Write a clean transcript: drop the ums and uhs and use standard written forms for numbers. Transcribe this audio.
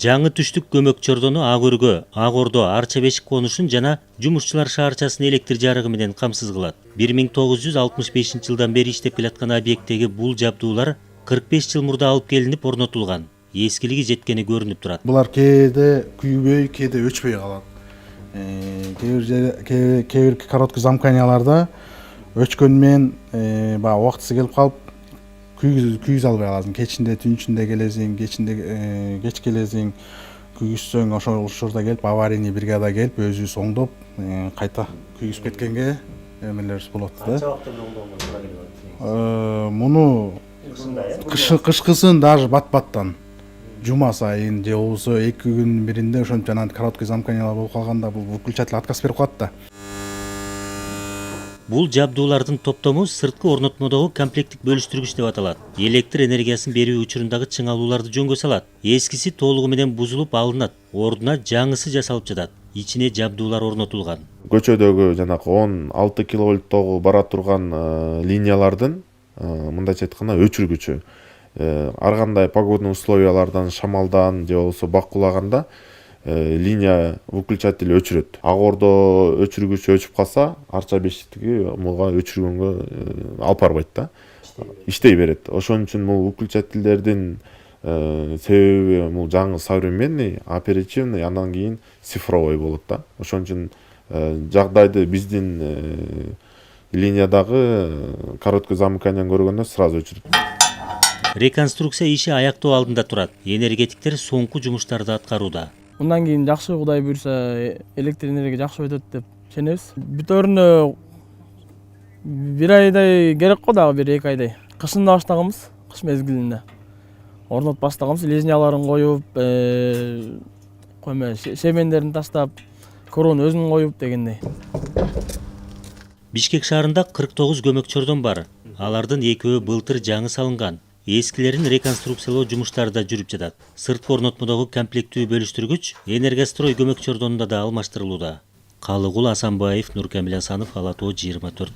Жаңы түштүк көмөк чордону Ак өргө, Ак Ордо, Арча Бешик конушун жана жумушчулар шаарчасын электр жарыгы менен камсыз кылат. 1965 жылдан бери иштеп келаткан объекттеги бул жабдуулар 45 жыл мурда алып келинип орнотулган. Эскилиги жеткени көрүнүп турат. Булар кээде күйбөй, кээде өчпөй калат. Кээ бир короткий замканияларда өчкөн менен баягы убактысы келип калып күйгүз албай каласың. Кечинде, түн ичинде келесиң, кеч келесиң, күйгүзсөң ошолорда келип аварийный бригада келип өзүбүз оңдоп, кайта күйгүзүп кеткенге эмелерибиз болот да. Канча убакытта оңдолгон туура келет? Муну кышкысын даже бат-баттан жума сайын же болбосо 2 күндүн биринде ошентип жанагы короткий замканиялар болуп калганда бул выключатель отказ берип коет да. Бул жабдуулардын топтому сырткы орнотмодогу комплекттик бөлүштүргүч деп аталат. Электр энергиясын берүү учурундагы чыңалууларды жөнгө салат. Эскиси толугу менен бузулуп алынат, ордуна жаңысы жасалып жатат. Ичине жабдуулар орнотулган. Көчөдөгү жанагы 16 киловольттогу бара турган линиялардын мындайча айтканда өчүргүчү. Ар кандай погодный условиялардан, шамалдан же болбосо бак кулаганда линия выключатель өчүрөт. Ак Ордо өчүргүчү өчүп калса, Арча Бешиктиги муга өчүргөнгө алып барбайт да. Иштей берет. Ошон үчүн бул выключательдердин себеби бул жаңы современный, оперативный, андан кийин цифровой болот да. Ошон үчүн жагдайды биздин линиядагы короткий замыканияны көргөндө сразу өчүрөт. Реконструкция иши аяктоо алдында турат. Энергетиктер соңку жумуштарды аткарууда. Мындан кийин жакшы Кудай буйрса электр энергия жакшы өтөт деп ишенебиз. Бүтөрүнө 1 айдай керек го, дагы 1-2 айдай. Кышында баштаганбыз, кыш мезгилинде. Орнотуп баштаганбыз, лежняларын коюп, шемендерин таштап, корону өзүн коюп дегендей. Бишкек шаарында 49 көмөк чордон бар. Алардын экөө былтыр жаңы салынган. Эскилерин реконструкциялоо жумуштары да жүрүп жатат. Сырткы орнотмодогу комплектүү бөлүштүргүч Энергострой көмөк чордонунда да алмаштырылууда. Калыгул Асанбаев, Нуркамил Асанов, Ала Тоо 24.